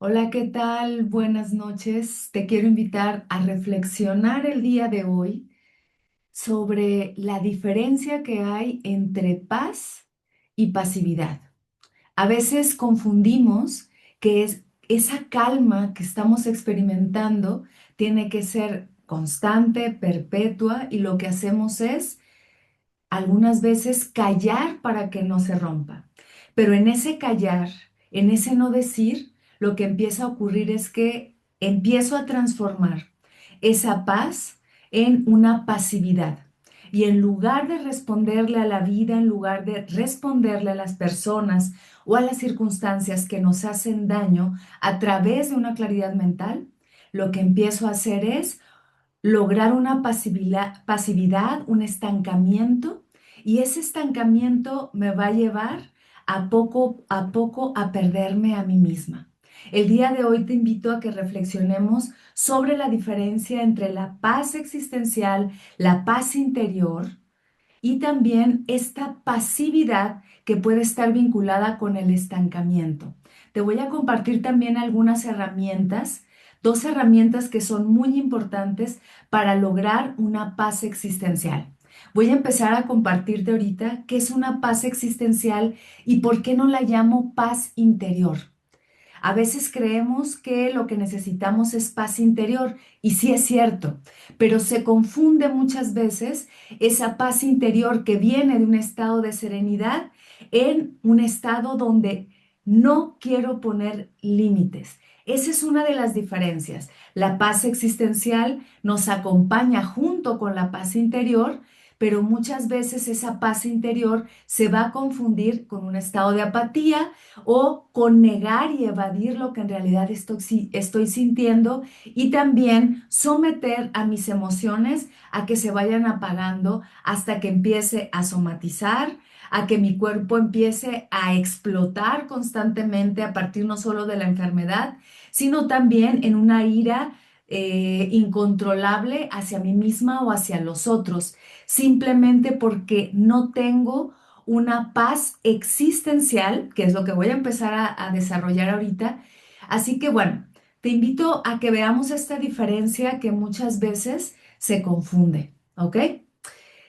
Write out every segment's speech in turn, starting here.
Hola, ¿qué tal? Buenas noches. Te quiero invitar a reflexionar el día de hoy sobre la diferencia que hay entre paz y pasividad. A veces confundimos que esa calma que estamos experimentando tiene que ser constante, perpetua, y lo que hacemos es algunas veces callar para que no se rompa. Pero en ese callar, en ese no decir, lo que empieza a ocurrir es que empiezo a transformar esa paz en una pasividad. Y en lugar de responderle a la vida, en lugar de responderle a las personas o a las circunstancias que nos hacen daño a través de una claridad mental, lo que empiezo a hacer es lograr una pasividad, un estancamiento, y ese estancamiento me va a llevar a poco a perderme a mí misma. El día de hoy te invito a que reflexionemos sobre la diferencia entre la paz existencial, la paz interior y también esta pasividad que puede estar vinculada con el estancamiento. Te voy a compartir también algunas herramientas, dos herramientas que son muy importantes para lograr una paz existencial. Voy a empezar a compartirte ahorita qué es una paz existencial y por qué no la llamo paz interior. A veces creemos que lo que necesitamos es paz interior, y sí es cierto, pero se confunde muchas veces esa paz interior que viene de un estado de serenidad en un estado donde no quiero poner límites. Esa es una de las diferencias. La paz existencial nos acompaña junto con la paz interior, pero muchas veces esa paz interior se va a confundir con un estado de apatía o con negar y evadir lo que en realidad estoy sintiendo, y también someter a mis emociones a que se vayan apagando hasta que empiece a somatizar, a que mi cuerpo empiece a explotar constantemente a partir no solo de la enfermedad, sino también en una ira incontrolable hacia mí misma o hacia los otros, simplemente porque no tengo una paz existencial, que es lo que voy a empezar a desarrollar ahorita. Así que bueno, te invito a que veamos esta diferencia que muchas veces se confunde, ¿ok?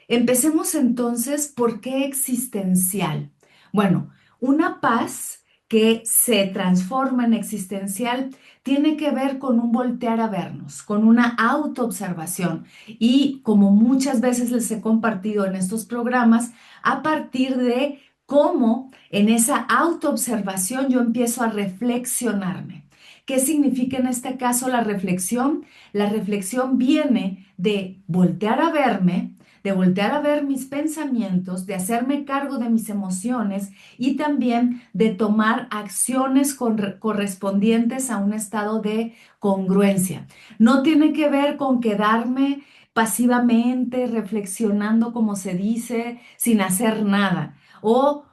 Empecemos entonces, ¿por qué existencial? Bueno, una paz que se transforma en existencial tiene que ver con un voltear a vernos, con una autoobservación, y como muchas veces les he compartido en estos programas, a partir de cómo en esa autoobservación yo empiezo a reflexionarme. ¿Qué significa en este caso la reflexión? La reflexión viene de voltear a verme, de voltear a ver mis pensamientos, de hacerme cargo de mis emociones y también de tomar acciones correspondientes a un estado de congruencia. No tiene que ver con quedarme pasivamente reflexionando, como se dice, sin hacer nada, o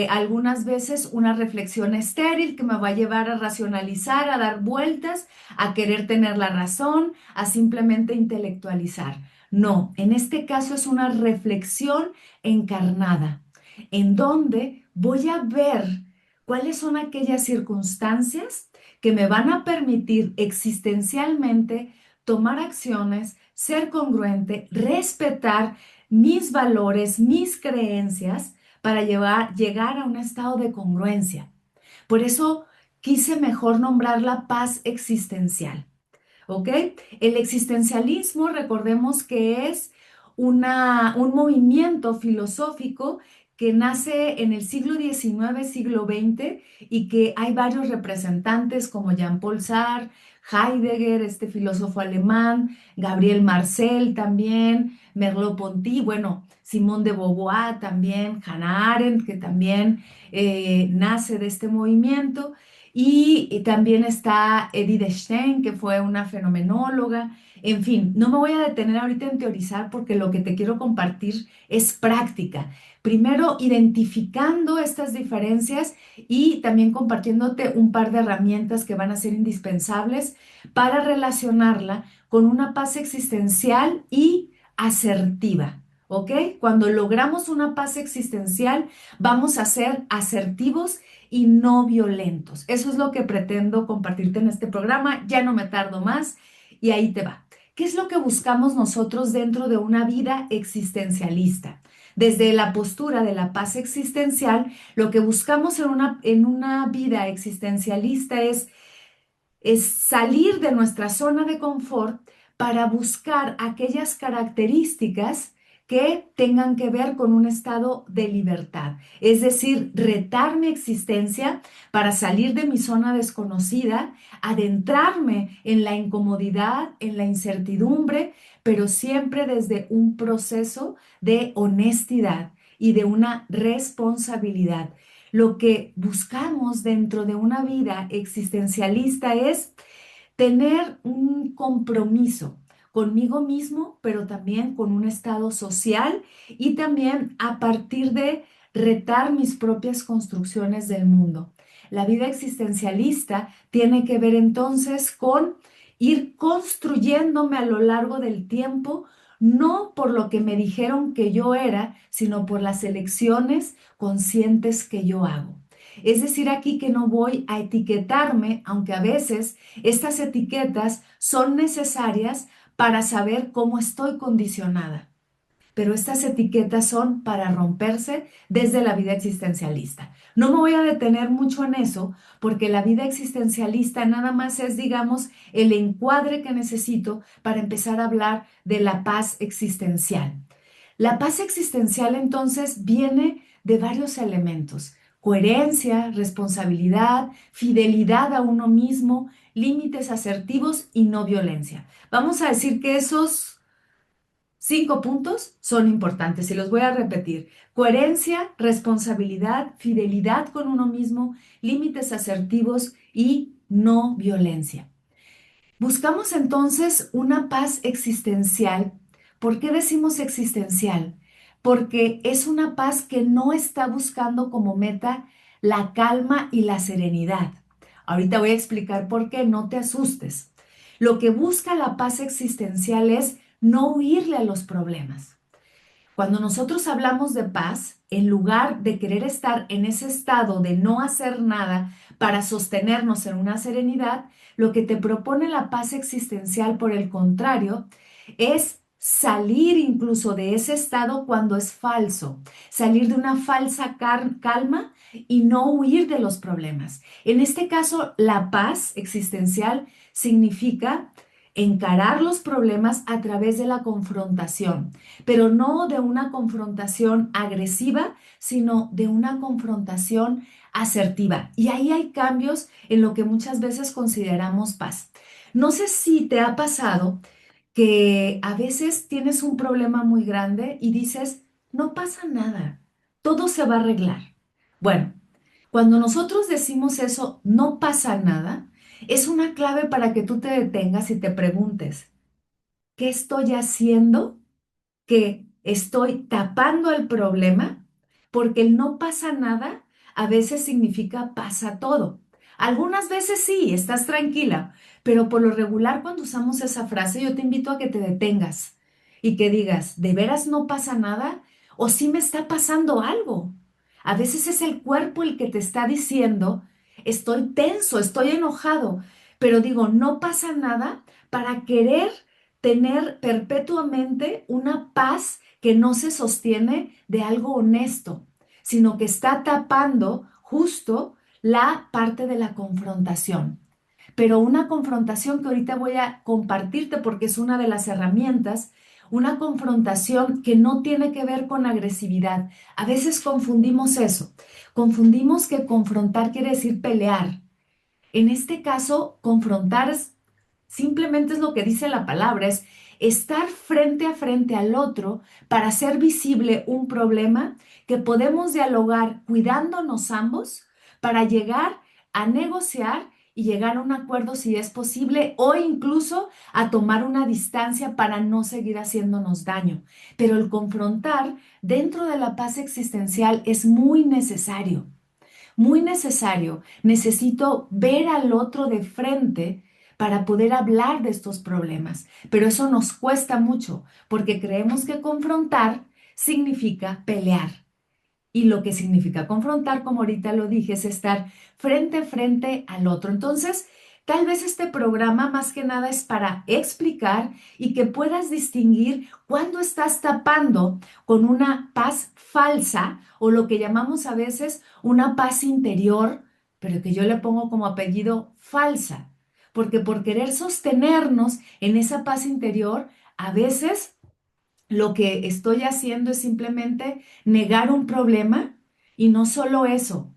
algunas veces una reflexión estéril que me va a llevar a racionalizar, a dar vueltas, a querer tener la razón, a simplemente intelectualizar. No, en este caso es una reflexión encarnada, en donde voy a ver cuáles son aquellas circunstancias que me van a permitir existencialmente tomar acciones, ser congruente, respetar mis valores, mis creencias, para llegar a un estado de congruencia. Por eso quise mejor nombrar la paz existencial. ¿Ok? El existencialismo, recordemos que es un movimiento filosófico que nace en el siglo XIX, siglo XX, y que hay varios representantes como Jean-Paul Sartre, Heidegger, este filósofo alemán, Gabriel Marcel también, Merleau-Ponty, bueno, Simone de Beauvoir también, Hannah Arendt, que también nace de este movimiento. Y también está Edith Stein, que fue una fenomenóloga. En fin, no me voy a detener ahorita en teorizar porque lo que te quiero compartir es práctica. Primero, identificando estas diferencias y también compartiéndote un par de herramientas que van a ser indispensables para relacionarla con una paz existencial y asertiva. ¿ok? Cuando logramos una paz existencial, vamos a ser asertivos y no violentos. Eso es lo que pretendo compartirte en este programa. Ya no me tardo más y ahí te va. ¿Qué es lo que buscamos nosotros dentro de una vida existencialista? Desde la postura de la paz existencial, lo que buscamos en una vida existencialista es salir de nuestra zona de confort para buscar aquellas características que tengan que ver con un estado de libertad, es decir, retar mi existencia para salir de mi zona desconocida, adentrarme en la incomodidad, en la incertidumbre, pero siempre desde un proceso de honestidad y de una responsabilidad. Lo que buscamos dentro de una vida existencialista es tener un compromiso conmigo mismo, pero también con un estado social y también a partir de retar mis propias construcciones del mundo. La vida existencialista tiene que ver entonces con ir construyéndome a lo largo del tiempo, no por lo que me dijeron que yo era, sino por las elecciones conscientes que yo hago. Es decir, aquí que no voy a etiquetarme, aunque a veces estas etiquetas son necesarias para saber cómo estoy condicionada, pero estas etiquetas son para romperse desde la vida existencialista. No me voy a detener mucho en eso porque la vida existencialista nada más es, digamos, el encuadre que necesito para empezar a hablar de la paz existencial. La paz existencial entonces viene de varios elementos: coherencia, responsabilidad, fidelidad a uno mismo, límites asertivos y no violencia. Vamos a decir que esos 5 puntos son importantes y los voy a repetir: coherencia, responsabilidad, fidelidad con uno mismo, límites asertivos y no violencia. Buscamos entonces una paz existencial. ¿Por qué decimos existencial? Porque es una paz que no está buscando como meta la calma y la serenidad. Ahorita voy a explicar por qué, no te asustes. Lo que busca la paz existencial es no huirle a los problemas. Cuando nosotros hablamos de paz, en lugar de querer estar en ese estado de no hacer nada para sostenernos en una serenidad, lo que te propone la paz existencial, por el contrario, es salir incluso de ese estado cuando es falso, salir de una falsa calma y no huir de los problemas. En este caso, la paz existencial significa encarar los problemas a través de la confrontación, pero no de una confrontación agresiva, sino de una confrontación asertiva. Y ahí hay cambios en lo que muchas veces consideramos paz. No sé si te ha pasado que a veces tienes un problema muy grande y dices, no pasa nada, todo se va a arreglar. Bueno, cuando nosotros decimos eso, no pasa nada, es una clave para que tú te detengas y te preguntes, ¿qué estoy haciendo que estoy tapando el problema? Porque el no pasa nada a veces significa pasa todo. Algunas veces sí, estás tranquila, pero por lo regular cuando usamos esa frase yo te invito a que te detengas y que digas, ¿de veras no pasa nada? ¿O sí me está pasando algo? A veces es el cuerpo el que te está diciendo, estoy tenso, estoy enojado, pero digo, no pasa nada para querer tener perpetuamente una paz que no se sostiene de algo honesto, sino que está tapando justo la parte de la confrontación. Pero una confrontación que ahorita voy a compartirte porque es una de las herramientas, una confrontación que no tiene que ver con agresividad. A veces confundimos eso. Confundimos que confrontar quiere decir pelear. En este caso, confrontar simplemente es lo que dice la palabra, es estar frente a frente al otro para hacer visible un problema que podemos dialogar cuidándonos ambos para llegar a negociar y llegar a un acuerdo si es posible o incluso a tomar una distancia para no seguir haciéndonos daño. Pero el confrontar dentro de la paz existencial es muy necesario. Muy necesario. Necesito ver al otro de frente para poder hablar de estos problemas. Pero eso nos cuesta mucho porque creemos que confrontar significa pelear. Y lo que significa confrontar, como ahorita lo dije, es estar frente a frente al otro. Entonces, tal vez este programa más que nada es para explicar y que puedas distinguir cuando estás tapando con una paz falsa o lo que llamamos a veces una paz interior, pero que yo le pongo como apellido falsa. Porque por querer sostenernos en esa paz interior, a veces lo que estoy haciendo es simplemente negar un problema y no solo eso,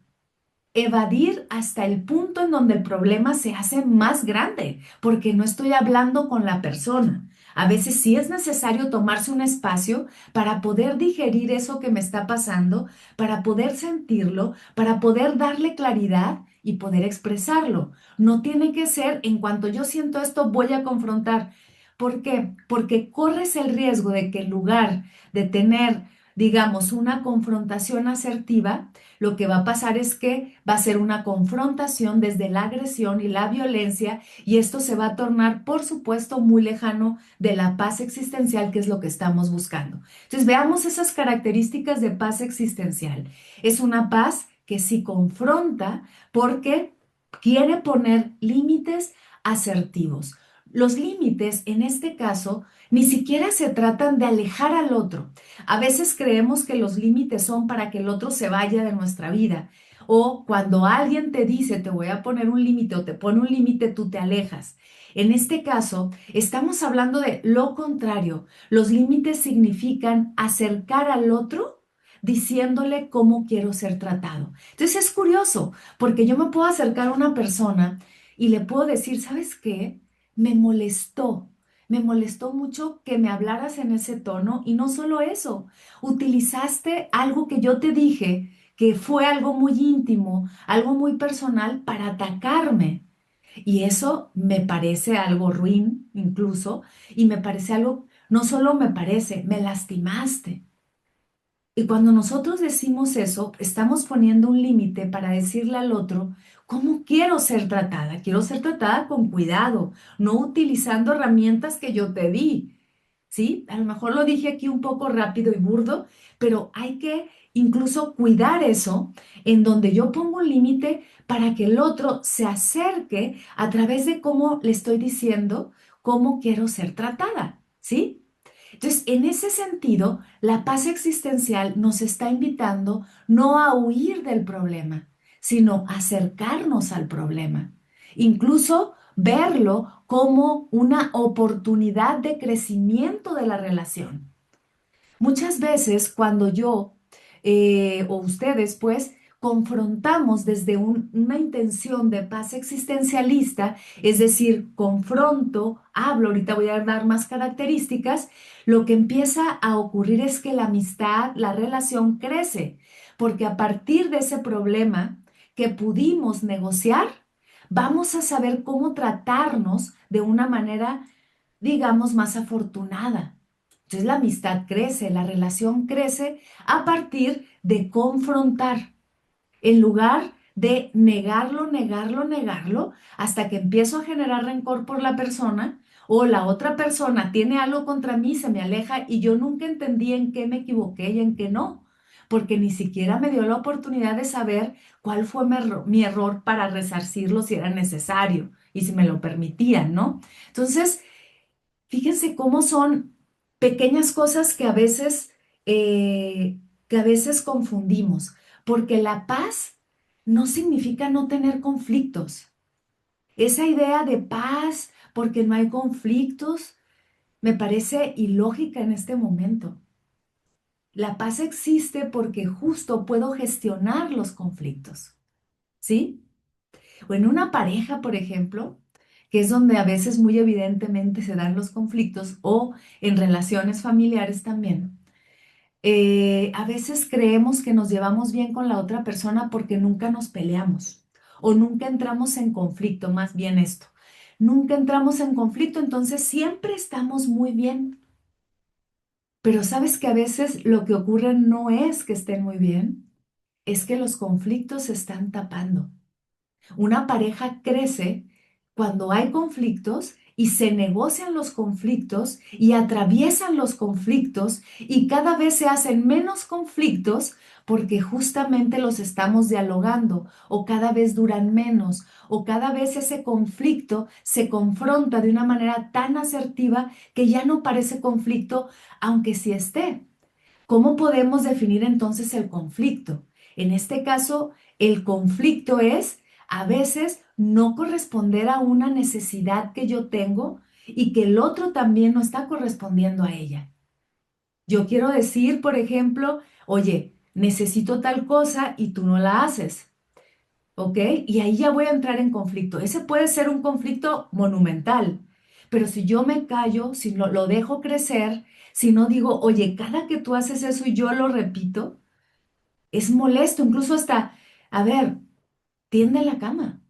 evadir hasta el punto en donde el problema se hace más grande, porque no estoy hablando con la persona. A veces sí es necesario tomarse un espacio para poder digerir eso que me está pasando, para poder sentirlo, para poder darle claridad y poder expresarlo. No tiene que ser en cuanto yo siento esto voy a confrontar. ¿Por qué? Porque corres el riesgo de que en lugar de tener, digamos, una confrontación asertiva, lo que va a pasar es que va a ser una confrontación desde la agresión y la violencia y esto se va a tornar, por supuesto, muy lejano de la paz existencial, que es lo que estamos buscando. Entonces, veamos esas características de paz existencial. Es una paz que sí confronta porque quiere poner límites asertivos. Los límites, en este caso, ni siquiera se tratan de alejar al otro. A veces creemos que los límites son para que el otro se vaya de nuestra vida. O cuando alguien te dice, te voy a poner un límite o te pone un límite, tú te alejas. En este caso, estamos hablando de lo contrario. Los límites significan acercar al otro diciéndole cómo quiero ser tratado. Entonces es curioso, porque yo me puedo acercar a una persona y le puedo decir, ¿sabes qué? Me molestó. Me molestó mucho que me hablaras en ese tono y no solo eso, utilizaste algo que yo te dije, que fue algo muy íntimo, algo muy personal para atacarme. Y eso me parece algo ruin incluso, y me parece algo, no solo me parece, me lastimaste. Y cuando nosotros decimos eso, estamos poniendo un límite para decirle al otro, ¿cómo quiero ser tratada? Quiero ser tratada con cuidado, no utilizando herramientas que yo te di. ¿Sí? A lo mejor lo dije aquí un poco rápido y burdo, pero hay que incluso cuidar eso en donde yo pongo un límite para que el otro se acerque a través de cómo le estoy diciendo cómo quiero ser tratada. ¿Sí? Entonces, en ese sentido, la paz existencial nos está invitando no a huir del problema, sino a acercarnos al problema. Incluso verlo como una oportunidad de crecimiento de la relación. Muchas veces cuando yo o ustedes pues confrontamos desde una intención de paz existencialista, es decir, confronto, hablo, ahorita voy a dar más características, lo que empieza a ocurrir es que la amistad, la relación crece, porque a partir de ese problema que pudimos negociar, vamos a saber cómo tratarnos de una manera, digamos, más afortunada. Entonces la amistad crece, la relación crece a partir de confrontar, en lugar de negarlo, negarlo, negarlo, hasta que empiezo a generar rencor por la persona o la otra persona tiene algo contra mí, se me aleja y yo nunca entendí en qué me equivoqué y en qué no, porque ni siquiera me dio la oportunidad de saber cuál fue mi error para resarcirlo si era necesario y si me lo permitían, ¿no? Entonces, fíjense cómo son pequeñas cosas que a veces confundimos, porque la paz no significa no tener conflictos. Esa idea de paz porque no hay conflictos me parece ilógica en este momento. La paz existe porque justo puedo gestionar los conflictos, ¿sí? O en una pareja, por ejemplo, que es donde a veces muy evidentemente se dan los conflictos, o en relaciones familiares también. A veces creemos que nos llevamos bien con la otra persona porque nunca nos peleamos o nunca entramos en conflicto, más bien esto. Nunca entramos en conflicto, entonces siempre estamos muy bien. Pero sabes que a veces lo que ocurre no es que estén muy bien, es que los conflictos se están tapando. Una pareja crece cuando hay conflictos y se negocian los conflictos y atraviesan los conflictos y cada vez se hacen menos conflictos porque justamente los estamos dialogando o cada vez duran menos o cada vez ese conflicto se confronta de una manera tan asertiva que ya no parece conflicto, aunque sí esté. ¿Cómo podemos definir entonces el conflicto? En este caso, el conflicto es a veces no corresponder a una necesidad que yo tengo y que el otro también no está correspondiendo a ella. Yo quiero decir, por ejemplo, oye, necesito tal cosa y tú no la haces, ¿ok? Y ahí ya voy a entrar en conflicto. Ese puede ser un conflicto monumental, pero si yo me callo, si no, lo dejo crecer, si no digo, oye, cada que tú haces eso y yo lo repito, es molesto, incluso hasta, a ver, tiende la cama.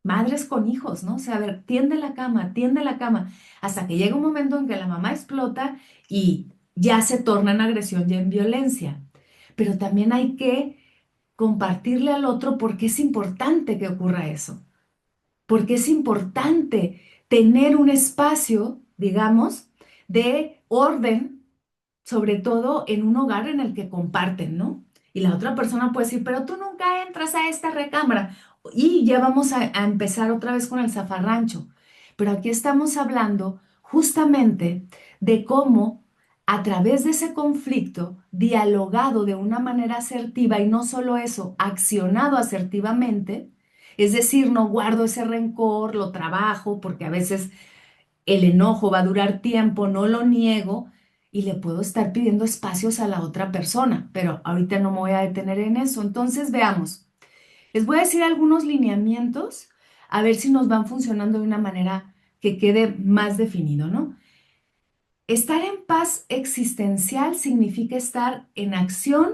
Madres con hijos, ¿no? O sea, a ver, tiende la cama, hasta que llega un momento en que la mamá explota y ya se torna en agresión y en violencia. Pero también hay que compartirle al otro por qué es importante que ocurra eso, porque es importante tener un espacio, digamos, de orden, sobre todo en un hogar en el que comparten, ¿no? Y la otra persona puede decir, pero tú nunca entras a esta recámara. Y ya vamos a empezar otra vez con el zafarrancho. Pero aquí estamos hablando justamente de cómo a través de ese conflicto, dialogado de una manera asertiva y no solo eso, accionado asertivamente, es decir, no guardo ese rencor, lo trabajo, porque a veces el enojo va a durar tiempo, no lo niego y le puedo estar pidiendo espacios a la otra persona, pero ahorita no me voy a detener en eso. Entonces, veamos, les voy a decir algunos lineamientos a ver si nos van funcionando de una manera que quede más definido, ¿no? Estar en paz existencial significa estar en acción,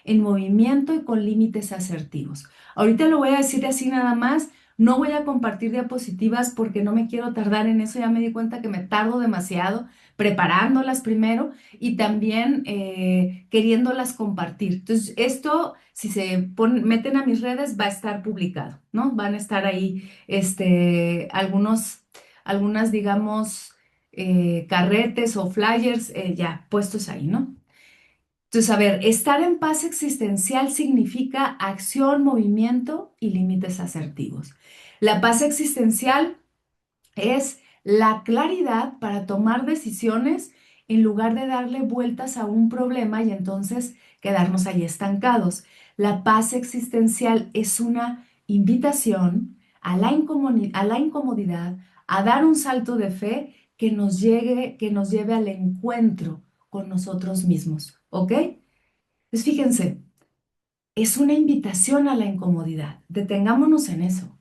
en movimiento y con límites asertivos. Ahorita lo voy a decir así nada más. No voy a compartir diapositivas porque no me quiero tardar en eso. Ya me di cuenta que me tardo demasiado preparándolas primero y también queriéndolas compartir. Entonces, esto, si meten a mis redes, va a estar publicado, ¿no? Van a estar ahí algunas, digamos, carretes o flyers ya puestos ahí, ¿no? Entonces, a ver, estar en paz existencial significa acción, movimiento y límites asertivos. La paz existencial es la claridad para tomar decisiones en lugar de darle vueltas a un problema y entonces quedarnos ahí estancados. La paz existencial es una invitación a la incomodidad, a dar un salto de fe que nos lleve al encuentro con nosotros mismos, ¿ok? Pues fíjense, es una invitación a la incomodidad. Detengámonos en eso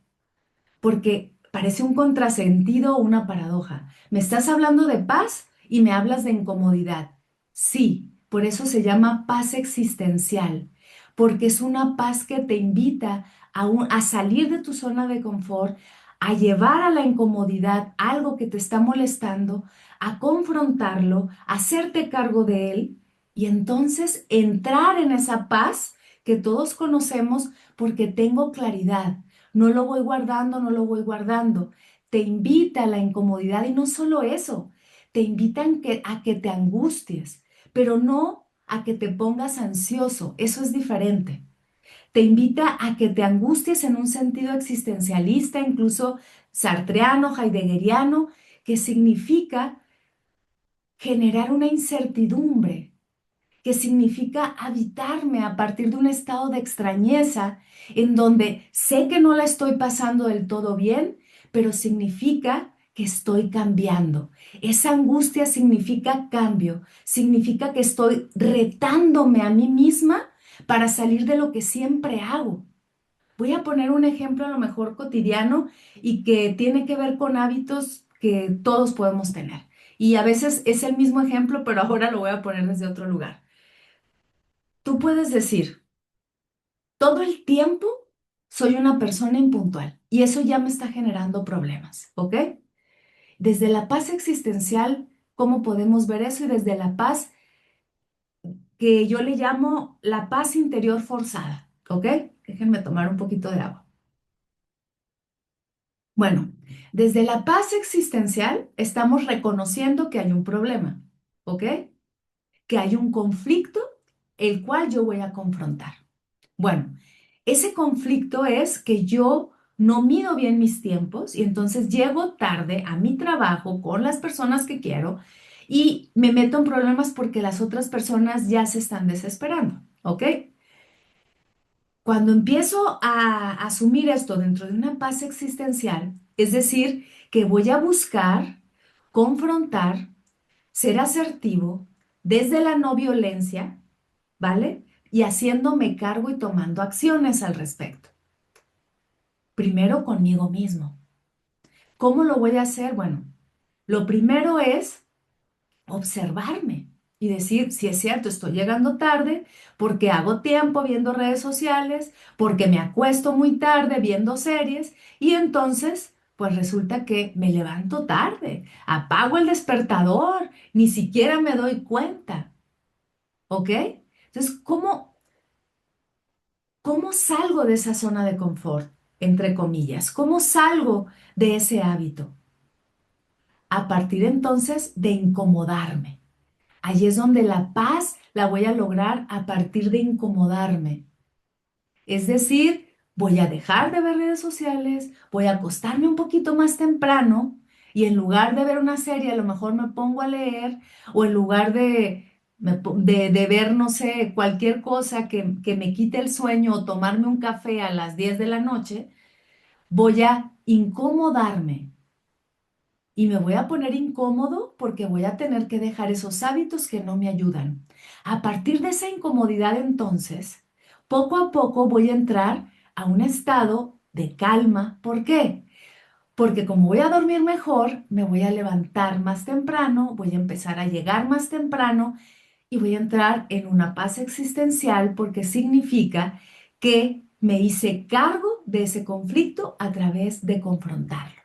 porque parece un contrasentido o una paradoja. Me estás hablando de paz y me hablas de incomodidad. Sí, por eso se llama paz existencial, porque es una paz que te invita a salir de tu zona de confort, a llevar a la incomodidad algo que te está molestando, a confrontarlo, a hacerte cargo de él y entonces entrar en esa paz que todos conocemos porque tengo claridad. No lo voy guardando, no lo voy guardando. Te invita a la incomodidad y no solo eso, te invitan a que te angusties, pero no a que te pongas ansioso, eso es diferente. Te invita a que te angusties en un sentido existencialista, incluso sartreano, heideggeriano, que significa generar una incertidumbre, que significa habitarme a partir de un estado de extrañeza en donde sé que no la estoy pasando del todo bien, pero significa que estoy cambiando. Esa angustia significa cambio, significa que estoy retándome a mí misma para salir de lo que siempre hago. Voy a poner un ejemplo a lo mejor cotidiano y que tiene que ver con hábitos que todos podemos tener. Y a veces es el mismo ejemplo, pero ahora lo voy a poner desde otro lugar. Tú puedes decir, todo el tiempo soy una persona impuntual y eso ya me está generando problemas, ¿ok? Desde la paz existencial, ¿cómo podemos ver eso? Y desde la paz que yo le llamo la paz interior forzada, ¿ok? Déjenme tomar un poquito de agua. Bueno, desde la paz existencial estamos reconociendo que hay un problema, ¿ok? Que hay un conflicto el cual yo voy a confrontar. Bueno, ese conflicto es que yo no mido bien mis tiempos y entonces llego tarde a mi trabajo con las personas que quiero y me meto en problemas porque las otras personas ya se están desesperando, ¿ok? Cuando empiezo a asumir esto dentro de una paz existencial, es decir, que voy a buscar confrontar, ser asertivo desde la no violencia, ¿vale? Y haciéndome cargo y tomando acciones al respecto. Primero conmigo mismo. ¿Cómo lo voy a hacer? Bueno, lo primero es observarme y decir, si es cierto, estoy llegando tarde porque hago tiempo viendo redes sociales, porque me acuesto muy tarde viendo series y entonces, pues resulta que me levanto tarde, apago el despertador, ni siquiera me doy cuenta, ¿ok? Entonces, ¿cómo salgo de esa zona de confort, entre comillas? ¿Cómo salgo de ese hábito? A partir entonces de incomodarme. Allí es donde la paz la voy a lograr a partir de incomodarme. Es decir, voy a dejar de ver redes sociales, voy a acostarme un poquito más temprano y en lugar de ver una serie, a lo mejor me pongo a leer o en lugar de ver, no sé, cualquier cosa que me quite el sueño o tomarme un café a las 10 de la noche, voy a incomodarme y me voy a poner incómodo porque voy a tener que dejar esos hábitos que no me ayudan. A partir de esa incomodidad, entonces, poco a poco voy a entrar a un estado de calma. ¿Por qué? Porque como voy a dormir mejor, me voy a levantar más temprano, voy a empezar a llegar más temprano y voy a entrar en una paz existencial porque significa que me hice cargo de ese conflicto a través de confrontarlo.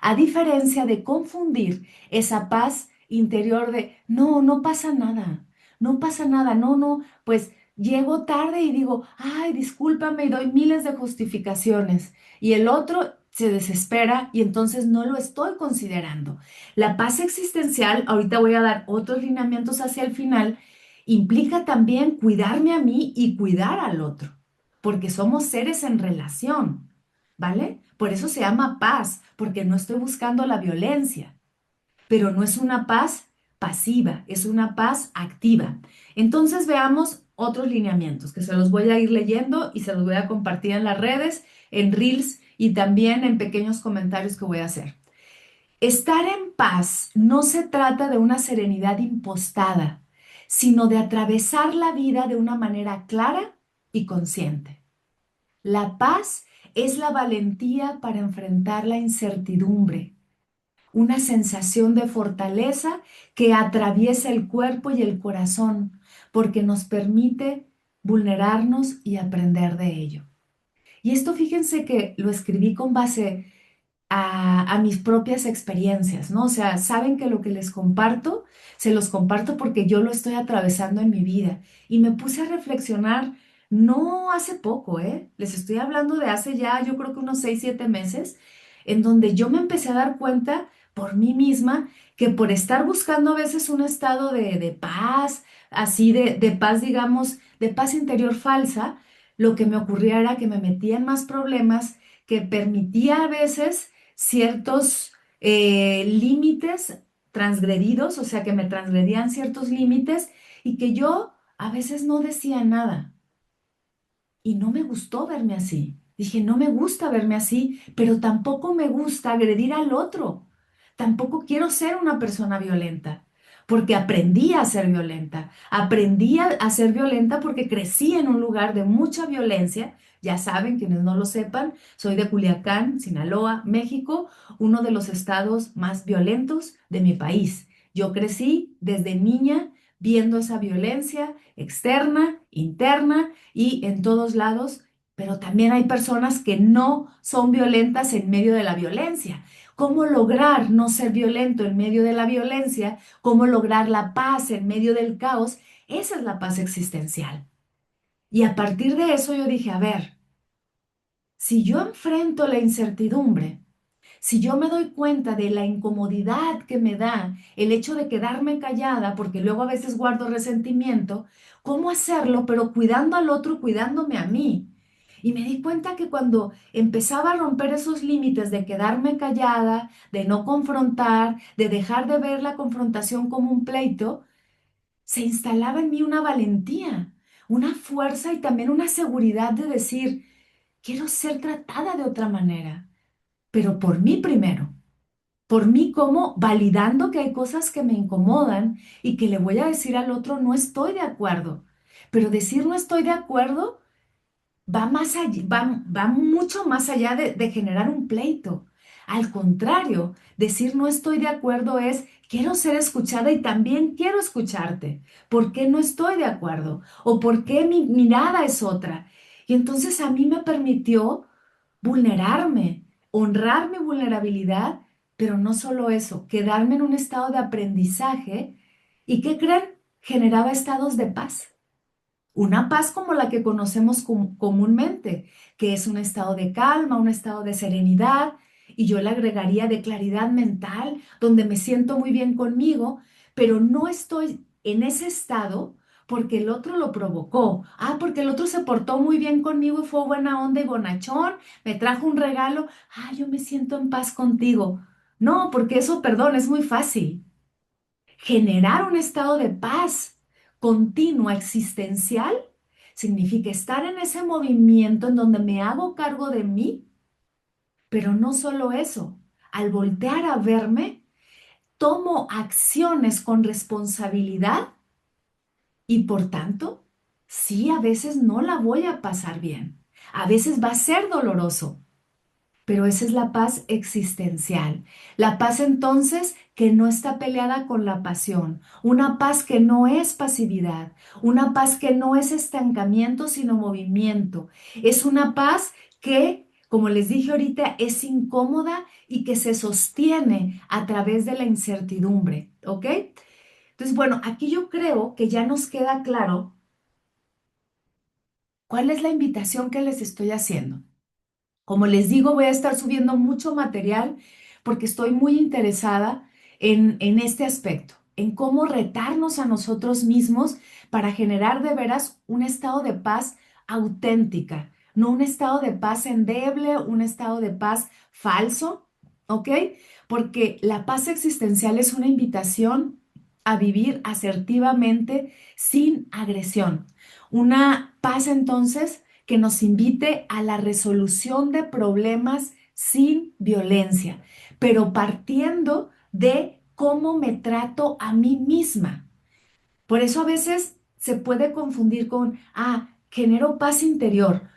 A diferencia de confundir esa paz interior de, no, no pasa nada, no pasa nada, no, no, pues llego tarde y digo, ay, discúlpame y doy miles de justificaciones. Y el otro se desespera y entonces no lo estoy considerando. La paz existencial, ahorita voy a dar otros lineamientos hacia el final, implica también cuidarme a mí y cuidar al otro, porque somos seres en relación. ¿Vale? Por eso se llama paz, porque no estoy buscando la violencia, pero no es una paz pasiva, es una paz activa. Entonces veamos otros lineamientos que se los voy a ir leyendo y se los voy a compartir en las redes, en Reels y también en pequeños comentarios que voy a hacer. Estar en paz no se trata de una serenidad impostada, sino de atravesar la vida de una manera clara y consciente. La paz es la valentía para enfrentar la incertidumbre, una sensación de fortaleza que atraviesa el cuerpo y el corazón, porque nos permite vulnerarnos y aprender de ello. Y esto fíjense que lo escribí con base a mis propias experiencias, ¿no? O sea, saben que lo que les comparto, se los comparto porque yo lo estoy atravesando en mi vida. Y me puse a reflexionar, no hace poco, ¿eh? Les estoy hablando de hace ya, yo creo que unos 6, 7 meses, en donde yo me empecé a dar cuenta por mí misma que por estar buscando a veces un estado de paz, así de paz, digamos, de paz interior falsa, lo que me ocurría era que me metía en más problemas, que permitía a veces ciertos límites transgredidos, o sea, que me transgredían ciertos límites y que yo a veces no decía nada. Y no me gustó verme así. Dije, no me gusta verme así, pero tampoco me gusta agredir al otro. Tampoco quiero ser una persona violenta, porque aprendí a ser violenta. Aprendí a ser violenta porque crecí en un lugar de mucha violencia. Ya saben, quienes no lo sepan, soy de Culiacán, Sinaloa, México, uno de los estados más violentos de mi país. Yo crecí desde niña viendo esa violencia externa, interna y en todos lados, pero también hay personas que no son violentas en medio de la violencia. ¿Cómo lograr no ser violento en medio de la violencia? ¿Cómo lograr la paz en medio del caos? Esa es la paz existencial. Y a partir de eso yo dije, a ver, si yo enfrento la incertidumbre, Si yo me doy cuenta de la incomodidad que me da el hecho de quedarme callada, porque luego a veces guardo resentimiento, ¿cómo hacerlo? Pero cuidando al otro, cuidándome a mí. Y me di cuenta que cuando empezaba a romper esos límites de quedarme callada, de no confrontar, de dejar de ver la confrontación como un pleito, se instalaba en mí una valentía, una fuerza y también una seguridad de decir, quiero ser tratada de otra manera, pero por mí primero. Por mí como validando que hay cosas que me incomodan y que le voy a decir al otro no estoy de acuerdo. Pero decir no estoy de acuerdo va más allá, va mucho más allá de generar un pleito. Al contrario, decir no estoy de acuerdo es quiero ser escuchada y también quiero escucharte. ¿Por qué no estoy de acuerdo? ¿O por qué mi mirada es otra? Y entonces a mí me permitió vulnerarme, honrar mi vulnerabilidad, pero no solo eso, quedarme en un estado de aprendizaje y ¿qué creen? Generaba estados de paz. Una paz como la que conocemos comúnmente, que es un estado de calma, un estado de serenidad, y yo le agregaría de claridad mental, donde me siento muy bien conmigo, pero no estoy en ese estado porque el otro lo provocó. Ah, porque el otro se portó muy bien conmigo y fue buena onda y bonachón, me trajo un regalo. Ah, yo me siento en paz contigo. No, porque eso, perdón, es muy fácil. Generar un estado de paz continua, existencial, significa estar en ese movimiento en donde me hago cargo de mí, pero no solo eso, al voltear a verme, tomo acciones con responsabilidad y por tanto, sí, a veces no la voy a pasar bien, a veces va a ser doloroso, pero esa es la paz existencial. La paz entonces que no está peleada con la pasión. Una paz que no es pasividad. Una paz que no es estancamiento, sino movimiento. Es una paz que, como les dije ahorita, es incómoda y que se sostiene a través de la incertidumbre. ¿Ok? Entonces, bueno, aquí yo creo que ya nos queda claro cuál es la invitación que les estoy haciendo. Como les digo, voy a estar subiendo mucho material porque estoy muy interesada en este aspecto, en cómo retarnos a nosotros mismos para generar de veras un estado de paz auténtica, no un estado de paz endeble, un estado de paz falso, ¿ok? Porque la paz existencial es una invitación a vivir asertivamente sin agresión. Una paz entonces que nos invite a la resolución de problemas sin violencia, pero partiendo de cómo me trato a mí misma. Por eso a veces se puede confundir con, genero paz interior.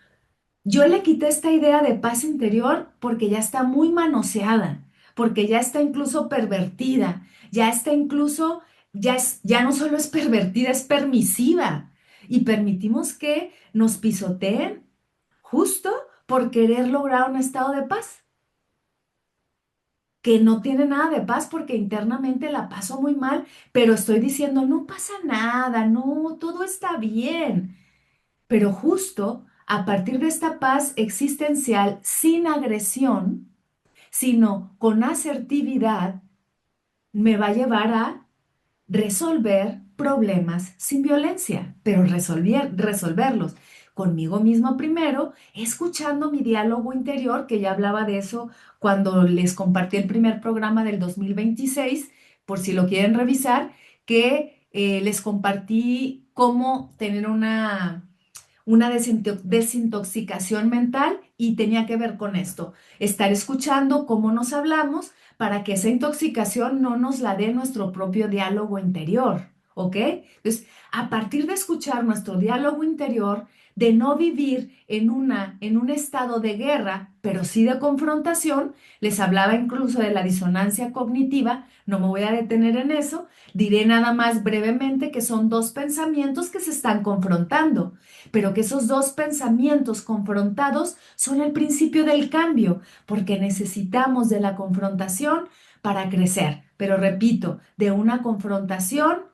Yo le quité esta idea de paz interior porque ya está muy manoseada, porque ya está incluso pervertida, ya está incluso, ya no solo es pervertida, es permisiva. Y permitimos que nos pisoteen justo por querer lograr un estado de paz, que no tiene nada de paz porque internamente la paso muy mal, pero estoy diciendo, no pasa nada, no, todo está bien. Pero justo a partir de esta paz existencial sin agresión, sino con asertividad, me va a llevar a resolver problemas sin violencia, pero resolverlos conmigo mismo primero, escuchando mi diálogo interior, que ya hablaba de eso cuando les compartí el primer programa del 2026, por si lo quieren revisar, que les compartí cómo tener una desintoxicación mental y tenía que ver con esto, estar escuchando cómo nos hablamos para que esa intoxicación no nos la dé nuestro propio diálogo interior, ¿ok? Entonces, a partir de escuchar nuestro diálogo interior, de no vivir en un estado de guerra, pero sí de confrontación, les hablaba incluso de la disonancia cognitiva, no me voy a detener en eso, diré nada más brevemente que son dos pensamientos que se están confrontando, pero que esos dos pensamientos confrontados son el principio del cambio, porque necesitamos de la confrontación para crecer. Pero repito, de una confrontación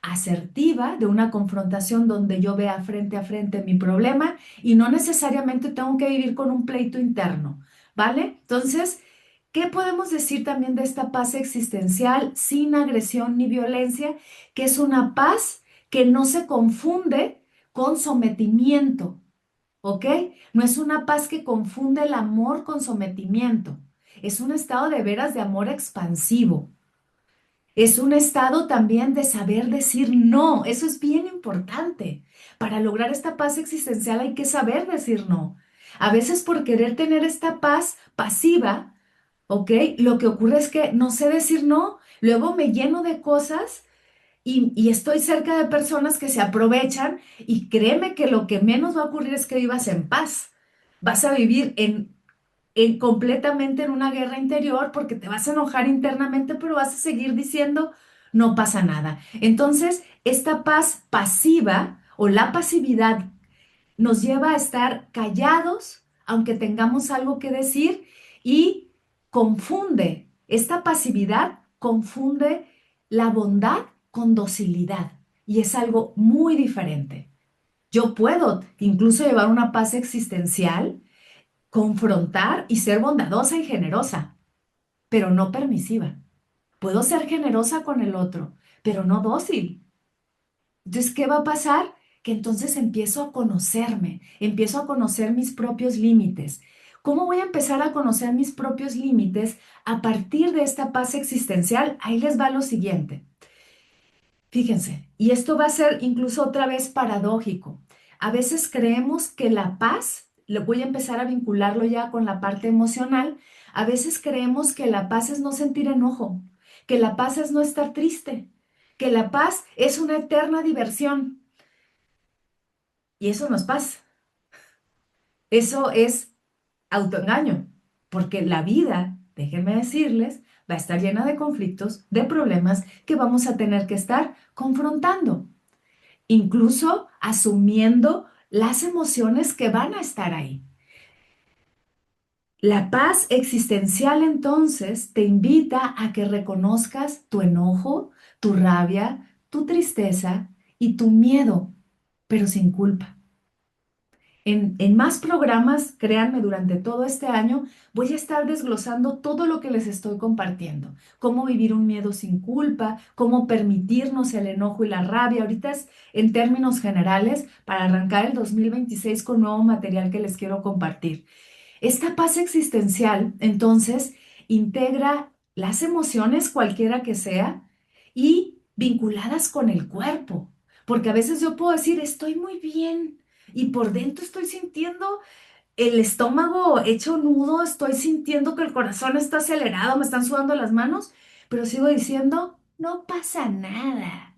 asertiva, de una confrontación donde yo vea frente a frente mi problema y no necesariamente tengo que vivir con un pleito interno, ¿vale? Entonces, ¿Qué podemos decir también de esta paz existencial sin agresión ni violencia? Que es una paz que no se confunde con sometimiento, ¿ok? No es una paz que confunde el amor con sometimiento. Es un estado de veras de amor expansivo. Es un estado también de saber decir no. Eso es bien importante. Para lograr esta paz existencial hay que saber decir no. A veces por querer tener esta paz pasiva, ¿ok? Lo que ocurre es que no sé decir no. Luego me lleno de cosas y estoy cerca de personas que se aprovechan y créeme que lo que menos va a ocurrir es que vivas en paz. Vas a vivir completamente en una guerra interior porque te vas a enojar internamente, pero vas a seguir diciendo, no pasa nada. Entonces, esta paz pasiva o la pasividad nos lleva a estar callados, aunque tengamos algo que decir, y confunde, esta pasividad confunde la bondad con docilidad, y es algo muy diferente. Yo puedo incluso llevar una paz existencial, confrontar y ser bondadosa y generosa, pero no permisiva. Puedo ser generosa con el otro, pero no dócil. Entonces, ¿qué va a pasar? Que entonces empiezo a conocerme, empiezo a conocer mis propios límites. ¿Cómo voy a empezar a conocer mis propios límites a partir de esta paz existencial? Ahí les va lo siguiente. Fíjense, y esto va a ser incluso otra vez paradójico. A veces creemos que la paz, lo voy a empezar a vincularlo ya con la parte emocional, a veces creemos que la paz es no sentir enojo, que la paz es no estar triste, que la paz es una eterna diversión. Y eso no es paz, eso es autoengaño, porque la vida, déjenme decirles, va a estar llena de conflictos, de problemas que vamos a tener que estar confrontando, incluso asumiendo las emociones que van a estar ahí. La paz existencial entonces te invita a que reconozcas tu enojo, tu rabia, tu tristeza y tu miedo, pero sin culpa. En más programas, créanme, durante todo este año voy a estar desglosando todo lo que les estoy compartiendo. Cómo vivir un miedo sin culpa, cómo permitirnos el enojo y la rabia. Ahorita es en términos generales para arrancar el 2026 con nuevo material que les quiero compartir. Esta paz existencial, entonces, integra las emociones, cualquiera que sea, y vinculadas con el cuerpo. Porque a veces yo puedo decir, estoy muy bien, y por dentro estoy sintiendo el estómago hecho nudo, estoy sintiendo que el corazón está acelerado, me están sudando las manos, pero sigo diciendo, no pasa nada.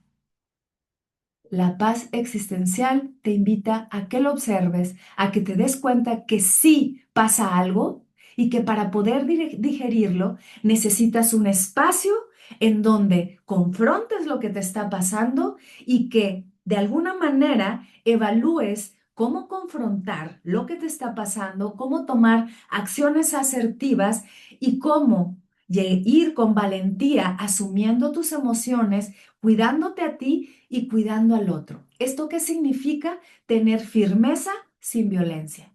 La paz existencial te invita a que lo observes, a que te des cuenta que sí pasa algo y que para poder digerirlo necesitas un espacio en donde confrontes lo que te está pasando y que de alguna manera evalúes cómo confrontar lo que te está pasando, cómo tomar acciones asertivas y cómo ir con valentía asumiendo tus emociones, cuidándote a ti y cuidando al otro. ¿Esto qué significa? Tener firmeza sin violencia.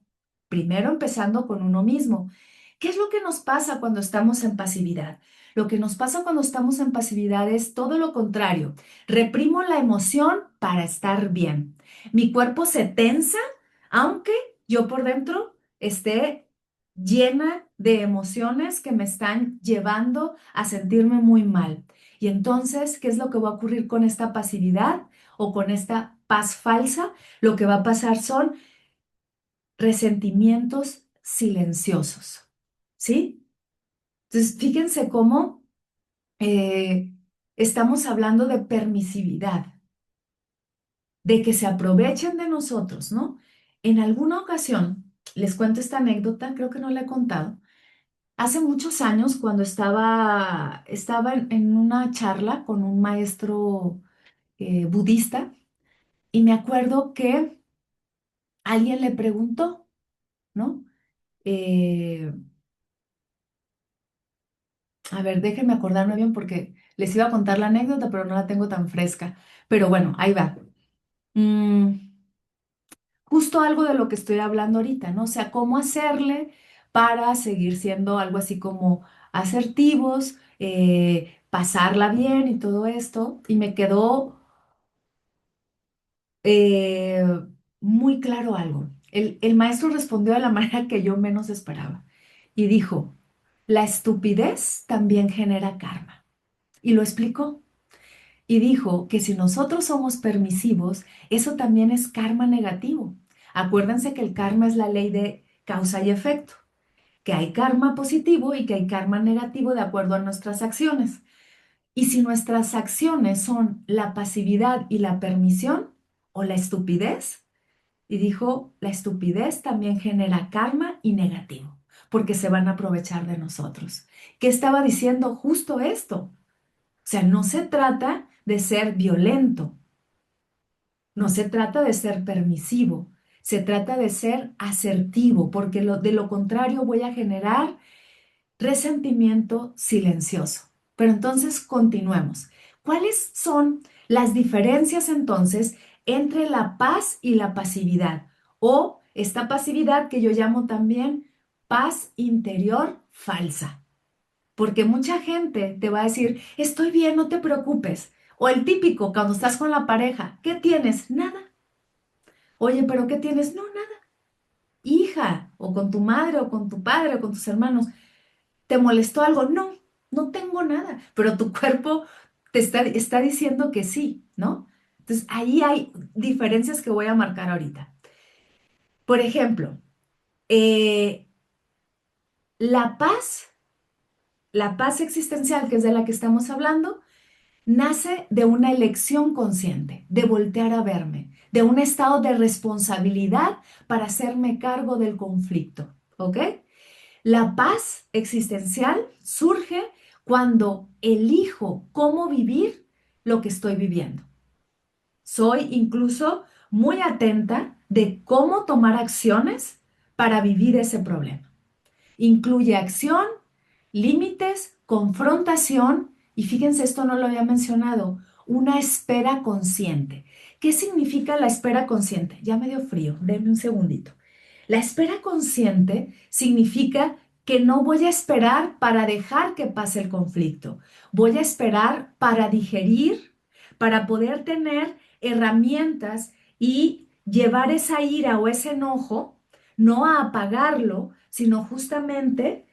Primero empezando con uno mismo. ¿Qué es lo que nos pasa cuando estamos en pasividad? Lo que nos pasa cuando estamos en pasividad es todo lo contrario. Reprimo la emoción para estar bien. Mi cuerpo se tensa, aunque yo por dentro esté llena de emociones que me están llevando a sentirme muy mal. Y entonces, ¿qué es lo que va a ocurrir con esta pasividad o con esta paz falsa? Lo que va a pasar son resentimientos silenciosos, ¿sí? Entonces, fíjense cómo estamos hablando de permisividad, de que se aprovechen de nosotros, ¿no? En alguna ocasión, les cuento esta anécdota, creo que no la he contado. Hace muchos años, cuando estaba en una charla con un maestro budista, y me acuerdo que alguien le preguntó, ¿no? Eh, a ver, déjenme acordarme bien porque les iba a contar la anécdota, pero no la tengo tan fresca. Pero bueno, ahí va. Mm, justo algo de lo que estoy hablando ahorita, ¿no? O sea, cómo hacerle para seguir siendo algo así como asertivos, pasarla bien y todo esto. Y me quedó eh, muy claro algo. El maestro respondió de la manera que yo menos esperaba y dijo, la estupidez también genera karma. Y lo explicó. Y dijo que si nosotros somos permisivos, eso también es karma negativo. Acuérdense que el karma es la ley de causa y efecto, que hay karma positivo y que hay karma negativo de acuerdo a nuestras acciones. Y si nuestras acciones son la pasividad y la permisión o la estupidez, y dijo, la estupidez también genera karma y negativo, porque se van a aprovechar de nosotros. ¿Qué estaba diciendo? Justo esto. O sea, no se trata de ser violento, no se trata de ser permisivo, se trata de ser asertivo, porque de lo contrario voy a generar resentimiento silencioso. Pero entonces continuemos. ¿Cuáles son las diferencias entonces entre la paz y la pasividad? O esta pasividad que yo llamo también paz interior falsa. Porque mucha gente te va a decir, estoy bien, no te preocupes. O el típico, cuando estás con la pareja, ¿qué tienes? Nada. Oye, ¿pero qué tienes? No, nada. Hija, o con tu madre, o con tu padre, o con tus hermanos. ¿Te molestó algo? No, no tengo nada, pero tu cuerpo está diciendo que sí, ¿no? Entonces, ahí hay diferencias que voy a marcar ahorita. Por ejemplo, eh, la paz, la paz existencial, que es de la que estamos hablando, nace de una elección consciente, de voltear a verme, de un estado de responsabilidad para hacerme cargo del conflicto, ¿ok? La paz existencial surge cuando elijo cómo vivir lo que estoy viviendo. Soy incluso muy atenta de cómo tomar acciones para vivir ese problema. Incluye acción, límites, confrontación y fíjense, esto no lo había mencionado, una espera consciente. ¿Qué significa la espera consciente? Ya me dio frío, denme un segundito. La espera consciente significa que no voy a esperar para dejar que pase el conflicto. Voy a esperar para digerir, para poder tener herramientas y llevar esa ira o ese enojo, no a apagarlo, sino justamente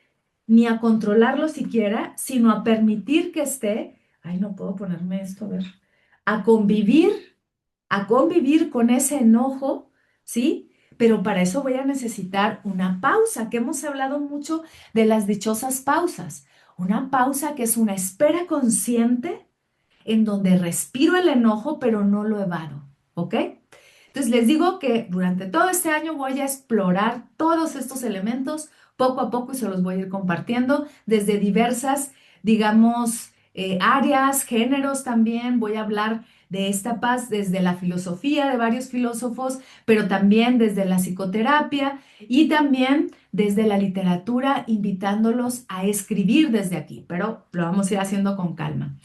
ni a controlarlo siquiera, sino a permitir que esté, ay, no puedo ponerme esto, a ver, a convivir, a convivir con ese enojo, ¿sí? Pero para eso voy a necesitar una pausa, que hemos hablado mucho de las dichosas pausas. Una pausa que es una espera consciente en donde respiro el enojo, pero no lo evado, ¿ok? Entonces les digo que durante todo este año voy a explorar todos estos elementos poco a poco y se los voy a ir compartiendo desde diversas, digamos, áreas, géneros también. Voy a hablar de esta paz desde la filosofía de varios filósofos, pero también desde la psicoterapia y también desde la literatura, invitándolos a escribir desde aquí, pero lo vamos a ir haciendo con calma.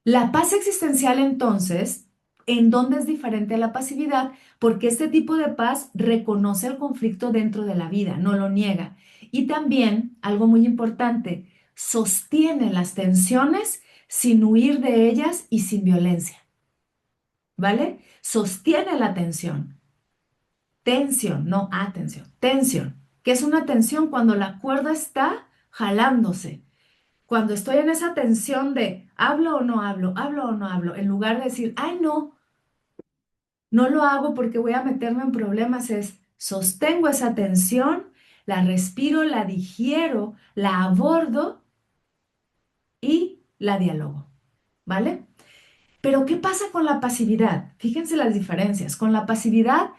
La paz existencial, entonces, ¿en dónde es diferente a la pasividad? Porque este tipo de paz reconoce el conflicto dentro de la vida, no lo niega. Y también, algo muy importante, sostiene las tensiones sin huir de ellas y sin violencia, ¿vale? Sostiene la tensión. Tensión, no atención, tensión, que es una tensión cuando la cuerda está jalándose. Cuando estoy en esa tensión de hablo o no hablo, en lugar de decir, ay, no, no lo hago porque voy a meterme en problemas, es sostengo esa tensión, la respiro, la digiero, la abordo y la dialogo, ¿vale? Pero ¿qué pasa con la pasividad? Fíjense las diferencias. Con la pasividad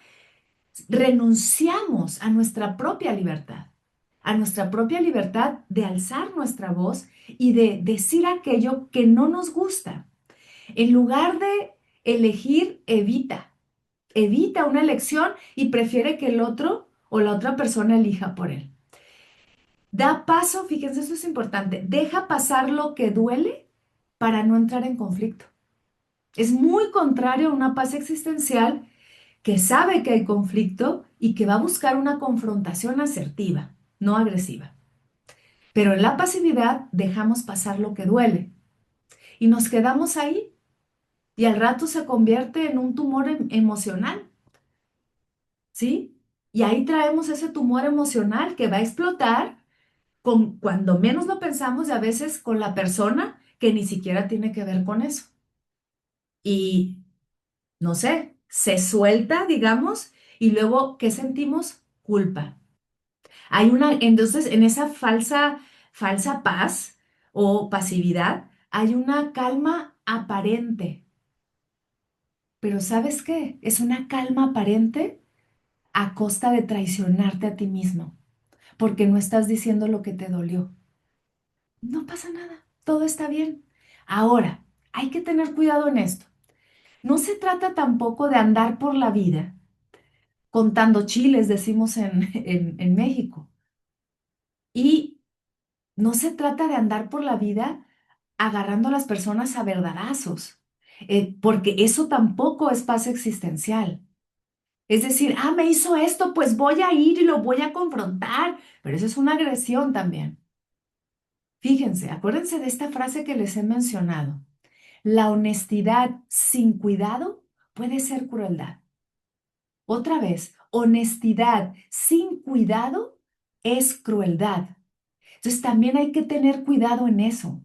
renunciamos a nuestra propia libertad, a nuestra propia libertad de alzar nuestra voz y de decir aquello que no nos gusta. En lugar de elegir, evita una elección y prefiere que el otro o la otra persona elija por él. Da paso, fíjense, eso es importante, deja pasar lo que duele para no entrar en conflicto. Es muy contrario a una paz existencial que sabe que hay conflicto y que va a buscar una confrontación asertiva, no agresiva. Pero en la pasividad dejamos pasar lo que duele y nos quedamos ahí y al rato se convierte en un tumor emocional, ¿sí? Y ahí traemos ese tumor emocional que va a explotar cuando menos lo pensamos y a veces con la persona que ni siquiera tiene que ver con eso. Y no sé, se suelta, digamos, y luego, ¿qué sentimos? Culpa. Entonces, en esa falsa paz o pasividad, hay una calma aparente. Pero ¿sabes qué? Es una calma aparente a costa de traicionarte a ti mismo, porque no estás diciendo lo que te dolió. No pasa nada, todo está bien. Ahora, hay que tener cuidado en esto. No se trata tampoco de andar por la vida contando chiles, decimos en México. Y no se trata de andar por la vida agarrando a las personas a verdadazos, porque eso tampoco es paz existencial. Es decir, me hizo esto, pues voy a ir y lo voy a confrontar, pero eso es una agresión también. Fíjense, acuérdense de esta frase que les he mencionado. La honestidad sin cuidado puede ser crueldad. Otra vez, honestidad sin cuidado es crueldad. Entonces también hay que tener cuidado en eso.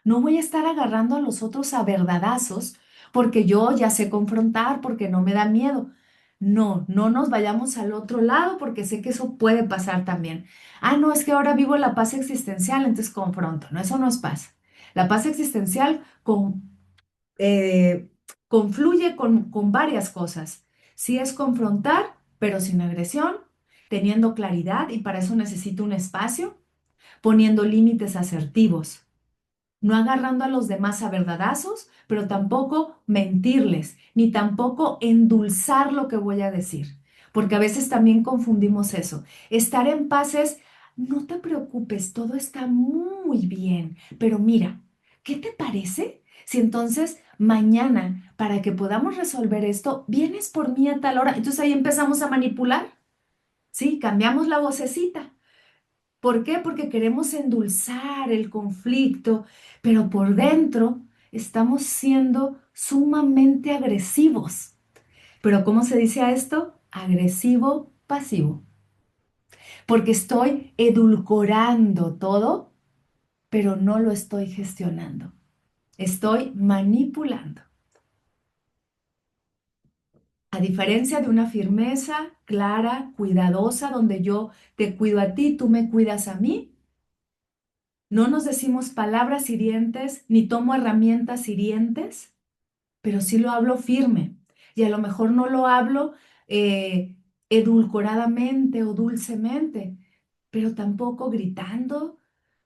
No voy a estar agarrando a los otros a verdadazos porque yo ya sé confrontar, porque no me da miedo. No, no nos vayamos al otro lado porque sé que eso puede pasar también. No, es que ahora vivo la paz existencial, entonces confronto. No, eso no es paz. La paz existencial eh, confluye con varias cosas. Sí es confrontar, pero sin agresión, teniendo claridad y para eso necesito un espacio, poniendo límites asertivos, no agarrando a los demás a verdadazos, pero tampoco mentirles, ni tampoco endulzar lo que voy a decir, porque a veces también confundimos eso. Estar en paz es, no te preocupes, todo está muy bien, pero mira, ¿qué te parece si entonces mañana, para que podamos resolver esto, vienes por mí a tal hora? Entonces ahí empezamos a manipular, ¿sí? Cambiamos la vocecita. ¿Por qué? Porque queremos endulzar el conflicto, pero por dentro estamos siendo sumamente agresivos. Pero ¿cómo se dice a esto? Agresivo pasivo. Porque estoy edulcorando todo, pero no lo estoy gestionando. Estoy manipulando. A diferencia de una firmeza clara, cuidadosa, donde yo te cuido a ti, tú me cuidas a mí. No nos decimos palabras hirientes ni tomo herramientas hirientes, pero sí lo hablo firme. Y a lo mejor no lo hablo eh, edulcoradamente o dulcemente, pero tampoco gritando,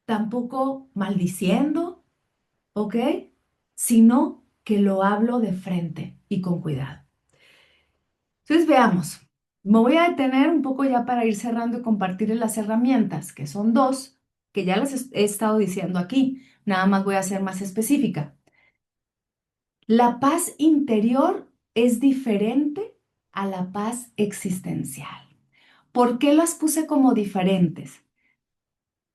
tampoco maldiciendo, ¿ok? Sino que lo hablo de frente y con cuidado. Entonces veamos. Me voy a detener un poco ya para ir cerrando y compartirles las herramientas, que son dos, que ya las he estado diciendo aquí. Nada más voy a ser más específica. La paz interior es diferente a la paz existencial. ¿Por qué las puse como diferentes?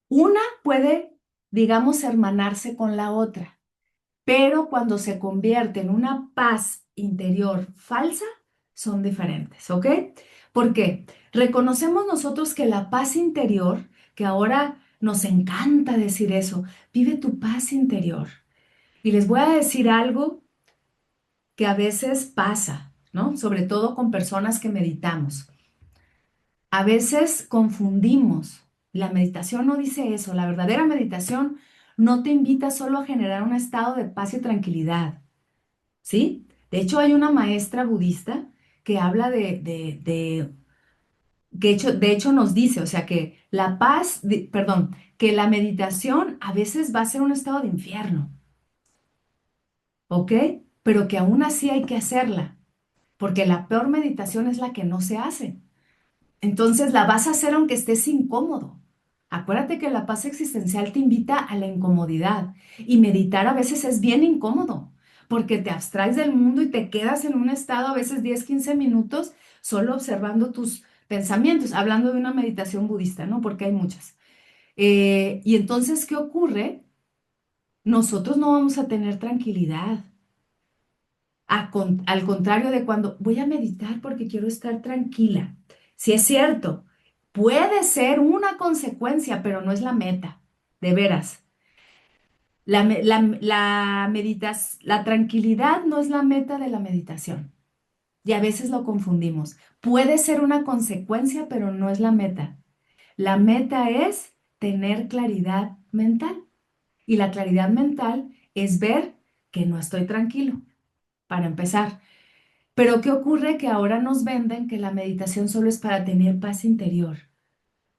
Una puede, digamos, hermanarse con la otra, pero cuando se convierte en una paz interior falsa, son diferentes, ¿ok? ¿Por qué? Reconocemos nosotros que la paz interior, que ahora nos encanta decir eso, vive tu paz interior. Y les voy a decir algo que a veces pasa, ¿no? Sobre todo con personas que meditamos. A veces confundimos. La meditación no dice eso. La verdadera meditación no te invita solo a generar un estado de paz y tranquilidad. ¿Sí? De hecho, hay una maestra budista que habla de hecho nos dice, o sea, que la paz, perdón, que la meditación a veces va a ser un estado de infierno, ¿ok? Pero que aún así hay que hacerla, porque la peor meditación es la que no se hace. Entonces la vas a hacer aunque estés incómodo. Acuérdate que la paz existencial te invita a la incomodidad y meditar a veces es bien incómodo porque te abstraes del mundo y te quedas en un estado a veces 10, 15 minutos solo observando tus pensamientos, hablando de una meditación budista, ¿no? Porque hay muchas. Y entonces, ¿qué ocurre? Nosotros no vamos a tener tranquilidad. Al contrario de cuando voy a meditar porque quiero estar tranquila. Si es cierto, puede ser una consecuencia, pero no es la meta, de veras. La tranquilidad no es la meta de la meditación. Y a veces lo confundimos. Puede ser una consecuencia, pero no es la meta. La meta es tener claridad mental. Y la claridad mental es ver que no estoy tranquilo, para empezar. Pero ¿qué ocurre? Que ahora nos venden que la meditación solo es para tener paz interior.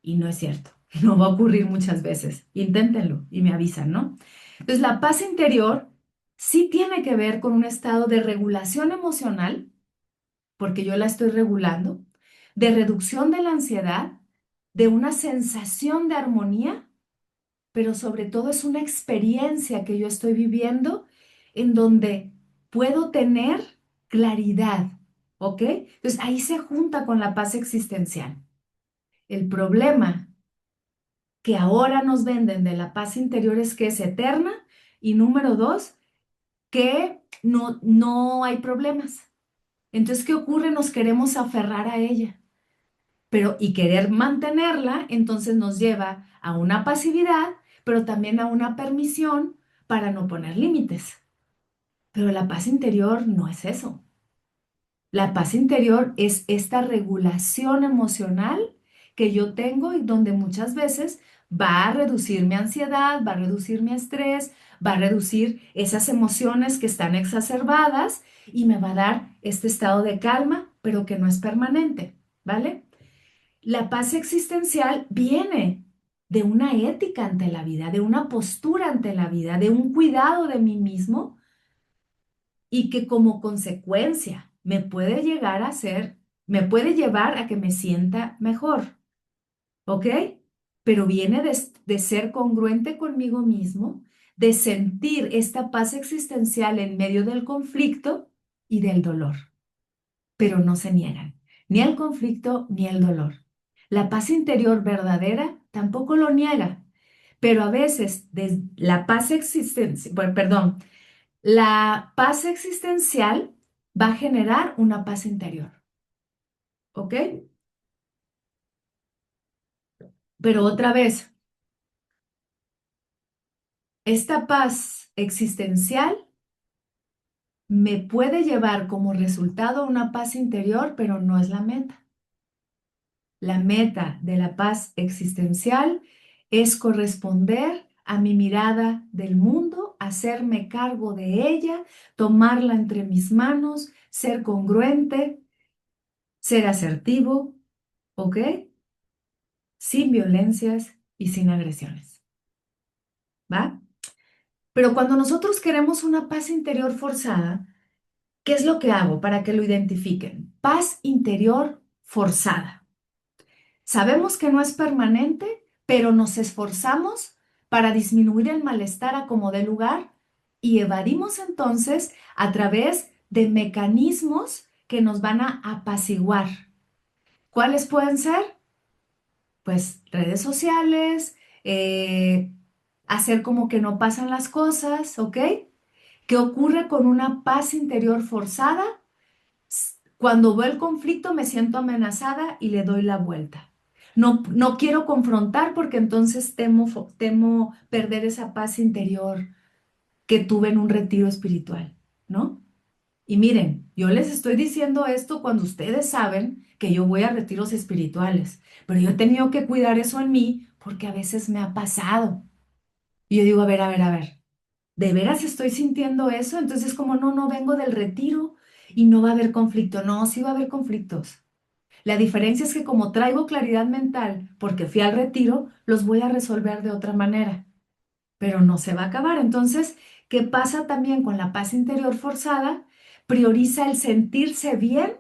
Y no es cierto. No va a ocurrir muchas veces. Inténtenlo y me avisan, ¿no? Entonces, la paz interior sí tiene que ver con un estado de regulación emocional, porque yo la estoy regulando, de reducción de la ansiedad, de una sensación de armonía, pero sobre todo es una experiencia que yo estoy viviendo en donde puedo tener claridad, ¿ok? Entonces ahí se junta con la paz existencial. El problema que ahora nos venden de la paz interior es que es eterna y número dos, que no hay problemas. Entonces, ¿qué ocurre? Nos queremos aferrar a ella, pero y querer mantenerla, entonces nos lleva a una pasividad, pero también a una permisión para no poner límites. Pero la paz interior no es eso. La paz interior es esta regulación emocional que yo tengo y donde muchas veces va a reducir mi ansiedad, va a reducir mi estrés, va a reducir esas emociones que están exacerbadas y me va a dar este estado de calma, pero que no es permanente, ¿vale? La paz existencial viene de una ética ante la vida, de una postura ante la vida, de un cuidado de mí mismo y que como consecuencia me puede llevar a que me sienta mejor, ¿ok? Pero viene de ser congruente conmigo mismo, de sentir esta paz existencial en medio del conflicto y del dolor, pero no se niegan, ni el conflicto ni el dolor. La paz interior verdadera tampoco lo niega, pero a veces la paz existencial, perdón, la paz existencial va a generar una paz interior, ¿ok? Pero otra vez, esta paz existencial me puede llevar como resultado a una paz interior, pero no es la meta. La meta de la paz existencial es corresponder a mi mirada del mundo, hacerme cargo de ella, tomarla entre mis manos, ser congruente, ser asertivo, ¿ok? Sin violencias y sin agresiones, ¿va? Pero cuando nosotros queremos una paz interior forzada, ¿qué es lo que hago para que lo identifiquen? Paz interior forzada. Sabemos que no es permanente, pero nos esforzamos para disminuir el malestar a como dé lugar y evadimos entonces a través de mecanismos que nos van a apaciguar. ¿Cuáles pueden ser? Pues redes sociales, hacer como que no pasan las cosas, ¿ok? ¿Qué ocurre con una paz interior forzada? Cuando veo el conflicto me siento amenazada y le doy la vuelta. No quiero confrontar porque entonces temo perder esa paz interior que tuve en un retiro espiritual, ¿no? Y miren, yo les estoy diciendo esto cuando ustedes saben que yo voy a retiros espirituales, pero yo he tenido que cuidar eso en mí porque a veces me ha pasado. Y yo digo, a ver, ¿de veras estoy sintiendo eso? Entonces como no vengo del retiro y no va a haber conflicto. No, sí va a haber conflictos. La diferencia es que como traigo claridad mental porque fui al retiro, los voy a resolver de otra manera, pero no se va a acabar. Entonces, ¿qué pasa también con la paz interior forzada? Prioriza el sentirse bien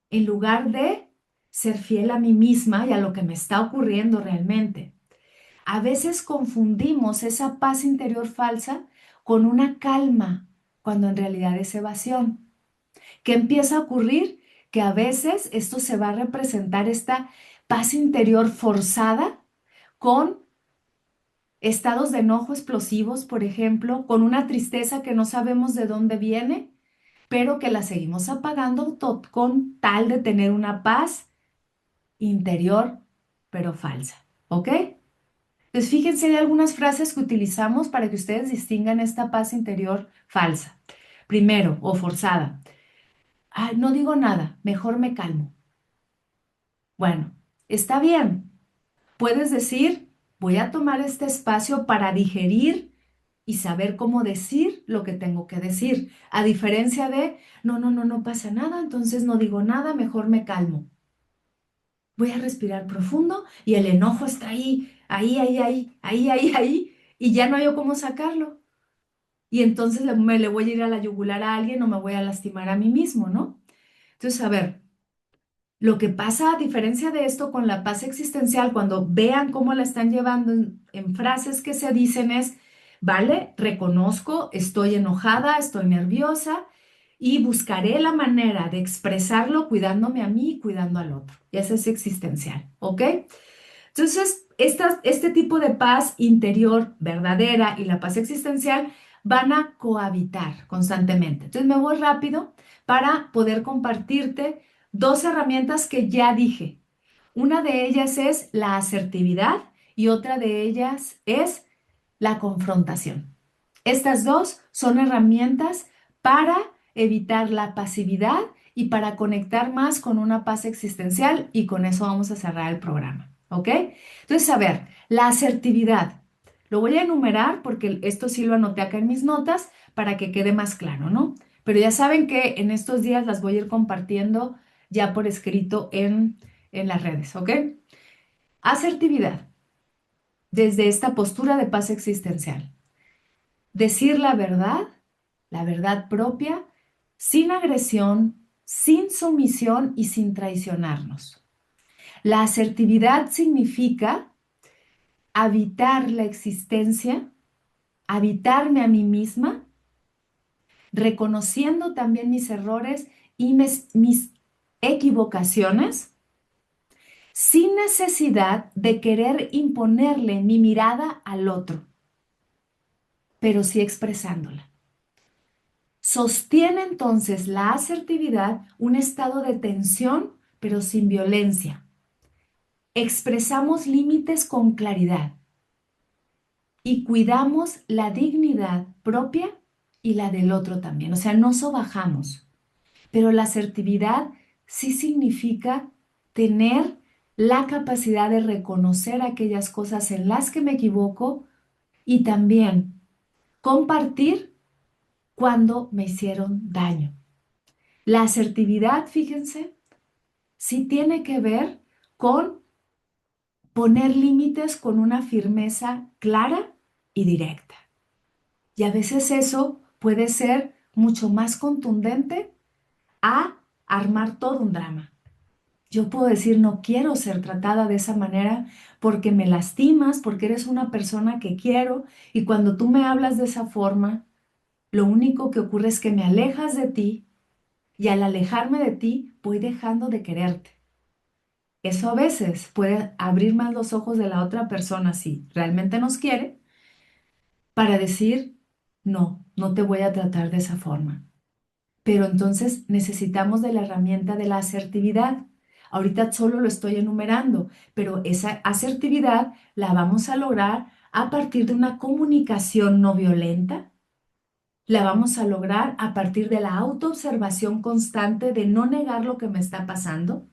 en lugar de ser fiel a mí misma y a lo que me está ocurriendo realmente. A veces confundimos esa paz interior falsa con una calma, cuando en realidad es evasión. ¿Qué empieza a ocurrir? Que a veces esto se va a representar esta paz interior forzada con estados de enojo explosivos, por ejemplo, con una tristeza que no sabemos de dónde viene, pero que la seguimos apagando con tal de tener una paz interior, pero falsa. ¿Ok? Entonces, fíjense, hay algunas frases que utilizamos para que ustedes distingan esta paz interior falsa. Primero, o forzada. Ay, no digo nada, mejor me calmo. Bueno, está bien. Puedes decir, voy a tomar este espacio para digerir y saber cómo decir lo que tengo que decir. A diferencia de, no pasa nada, entonces no digo nada, mejor me calmo. Voy a respirar profundo y el enojo está ahí, y ya no hay cómo sacarlo. Y entonces me le voy a ir a la yugular a alguien o me voy a lastimar a mí mismo, ¿no? Entonces, a ver, lo que pasa a diferencia de esto con la paz existencial, cuando vean cómo la están llevando en frases que se dicen es, vale, reconozco, estoy enojada, estoy nerviosa y buscaré la manera de expresarlo cuidándome a mí y cuidando al otro. Y ese es existencial, ¿ok? Entonces, este tipo de paz interior verdadera y la paz existencial van a cohabitar constantemente. Entonces, me voy rápido para poder compartirte dos herramientas que ya dije. Una de ellas es la asertividad y otra de ellas es la confrontación. Estas dos son herramientas para evitar la pasividad y para conectar más con una paz existencial y con eso vamos a cerrar el programa, ¿ok? Entonces, a ver, la asertividad. Lo voy a enumerar porque esto sí lo anoté acá en mis notas para que quede más claro, ¿no? Pero ya saben que en estos días las voy a ir compartiendo ya por escrito en las redes, ¿ok? Asertividad, desde esta postura de paz existencial. Decir la verdad propia, sin agresión, sin sumisión y sin traicionarnos. La asertividad significa habitar la existencia, habitarme a mí misma, reconociendo también mis errores y mis equivocaciones, sin necesidad de querer imponerle mi mirada al otro, pero sí expresándola. Sostiene entonces la asertividad un estado de tensión, pero sin violencia. Expresamos límites con claridad y cuidamos la dignidad propia y la del otro también. O sea, no sobajamos, pero la asertividad sí significa tener la capacidad de reconocer aquellas cosas en las que me equivoco y también compartir cuando me hicieron daño. La asertividad, fíjense, sí tiene que ver con poner límites con una firmeza clara y directa. Y a veces eso puede ser mucho más contundente a armar todo un drama. Yo puedo decir, no quiero ser tratada de esa manera porque me lastimas, porque eres una persona que quiero y cuando tú me hablas de esa forma, lo único que ocurre es que me alejas de ti y al alejarme de ti voy dejando de quererte. Eso a veces puede abrir más los ojos de la otra persona si realmente nos quiere para decir, no te voy a tratar de esa forma. Pero entonces necesitamos de la herramienta de la asertividad. Ahorita solo lo estoy enumerando, pero esa asertividad la vamos a lograr a partir de una comunicación no violenta. La vamos a lograr a partir de la autoobservación constante de no negar lo que me está pasando,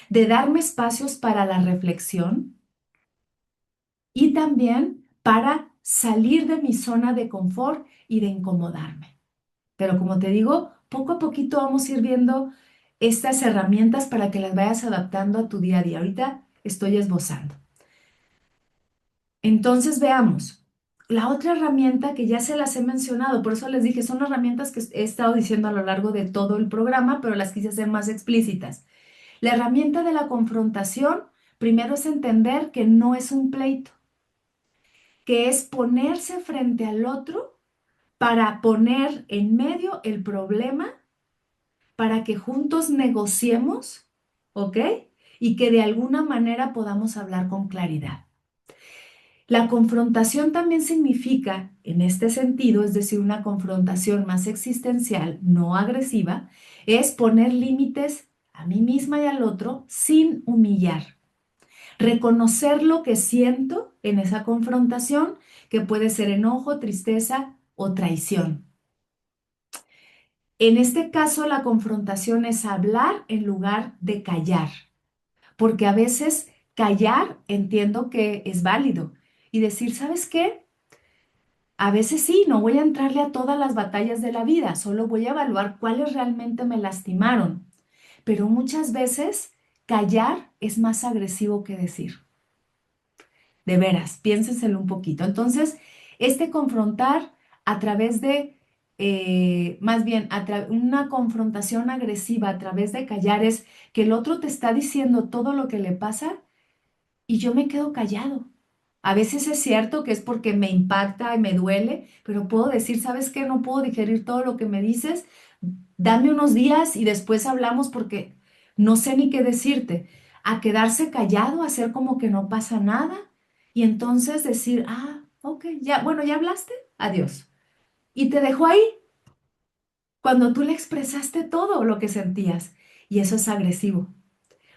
de darme espacios para la reflexión y también para salir de mi zona de confort y de incomodarme. Pero como te digo, poco a poquito vamos a ir viendo estas herramientas para que las vayas adaptando a tu día a día. Ahorita estoy esbozando. Entonces veamos. La otra herramienta que ya se las he mencionado, por eso les dije, son herramientas que he estado diciendo a lo largo de todo el programa, pero las quise hacer más explícitas. La herramienta de la confrontación, primero es entender que no es un pleito, que es ponerse frente al otro para poner en medio el problema, para que juntos negociemos, ¿ok? Y que de alguna manera podamos hablar con claridad. La confrontación también significa, en este sentido, es decir, una confrontación más existencial, no agresiva, es poner límites a mí misma y al otro sin humillar. Reconocer lo que siento en esa confrontación, que puede ser enojo, tristeza o traición. En este caso, la confrontación es hablar en lugar de callar, porque a veces callar entiendo que es válido y decir, ¿sabes qué? A veces sí, no voy a entrarle a todas las batallas de la vida, solo voy a evaluar cuáles realmente me lastimaron. Pero muchas veces callar es más agresivo que decir. De veras, piénsenselo un poquito. Entonces, este confrontar a través de, más bien, una confrontación agresiva a través de callar es que el otro te está diciendo todo lo que le pasa y yo me quedo callado. A veces es cierto que es porque me impacta y me duele, pero puedo decir, ¿sabes qué? No puedo digerir todo lo que me dices. Dame unos días y después hablamos porque no sé ni qué decirte. A quedarse callado, hacer como que no pasa nada y entonces decir, ah, ok, ya, bueno, ya hablaste, adiós. Y te dejo ahí cuando tú le expresaste todo lo que sentías. Y eso es agresivo.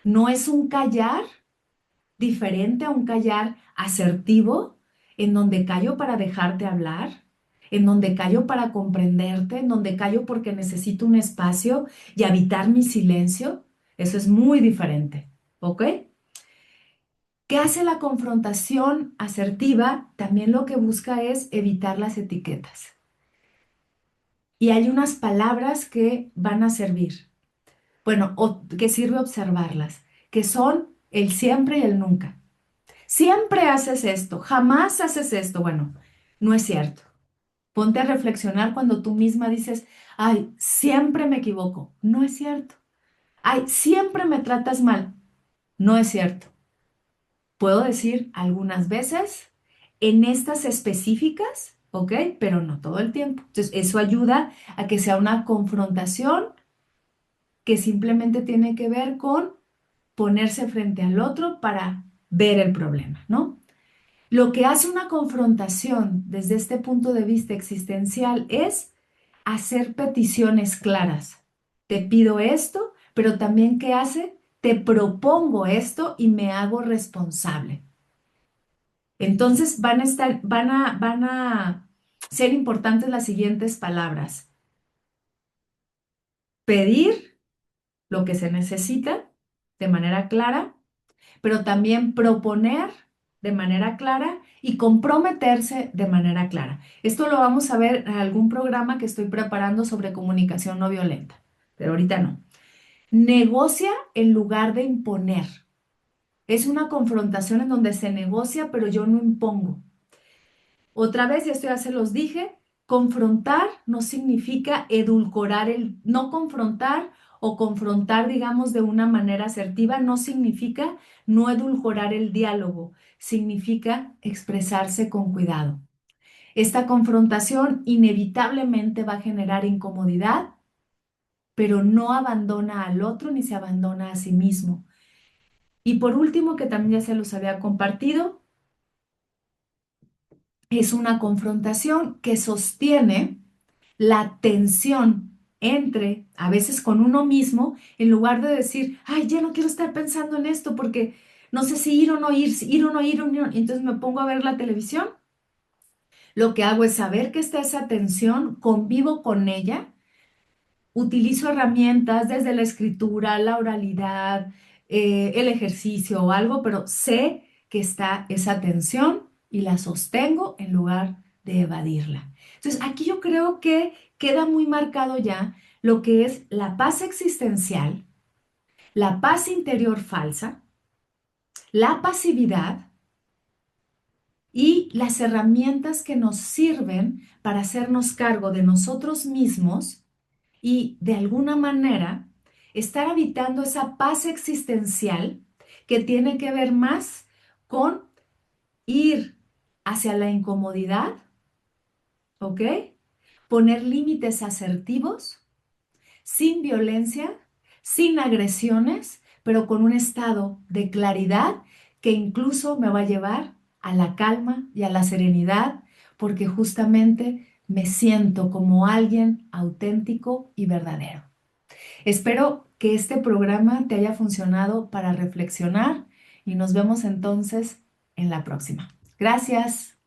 No es un callar diferente a un callar asertivo, en donde callo para dejarte hablar, en donde callo para comprenderte, en donde callo porque necesito un espacio y habitar mi silencio. Eso es muy diferente, ¿ok? ¿Qué hace la confrontación asertiva? También lo que busca es evitar las etiquetas. Y hay unas palabras que van a servir, bueno, o que sirve observarlas, que son el siempre y el nunca. Siempre haces esto, jamás haces esto. Bueno, no es cierto. Ponte a reflexionar cuando tú misma dices, ay, siempre me equivoco. No es cierto. Ay, siempre me tratas mal. No es cierto. Puedo decir algunas veces en estas específicas, ¿ok? Pero no todo el tiempo. Entonces, eso ayuda a que sea una confrontación que simplemente tiene que ver con ponerse frente al otro para ver el problema, ¿no? Lo que hace una confrontación desde este punto de vista existencial es hacer peticiones claras. Te pido esto, pero también ¿qué hace? Te propongo esto y me hago responsable. Entonces van a ser importantes las siguientes palabras. Pedir lo que se necesita de manera clara, pero también proponer de manera clara y comprometerse de manera clara. Esto lo vamos a ver en algún programa que estoy preparando sobre comunicación no violenta, pero ahorita no. Negocia en lugar de imponer. Es una confrontación en donde se negocia, pero yo no impongo. Otra vez, y esto ya se los dije, confrontar no significa edulcorar no confrontar o confrontar, digamos, de una manera asertiva, no significa no edulcorar el diálogo, significa expresarse con cuidado. Esta confrontación inevitablemente va a generar incomodidad, pero no abandona al otro ni se abandona a sí mismo. Y por último, que también ya se los había compartido, es una confrontación que sostiene la tensión entre, a veces con uno mismo, en lugar de decir, ay, ya no quiero estar pensando en esto porque no sé si ir o no ir, si ir o no ir, y entonces me pongo a ver la televisión. Lo que hago es saber que está esa tensión, convivo con ella, utilizo herramientas desde la escritura, la oralidad, el ejercicio o algo, pero sé que está esa tensión y la sostengo en lugar de evadirla. Entonces, aquí yo creo que queda muy marcado ya lo que es la paz existencial, la paz interior falsa, la pasividad y las herramientas que nos sirven para hacernos cargo de nosotros mismos y de alguna manera estar habitando esa paz existencial que tiene que ver más con ir hacia la incomodidad, ¿ok? Poner límites asertivos, sin violencia, sin agresiones, pero con un estado de claridad que incluso me va a llevar a la calma y a la serenidad, porque justamente me siento como alguien auténtico y verdadero. Espero que este programa te haya funcionado para reflexionar y nos vemos entonces en la próxima. Gracias.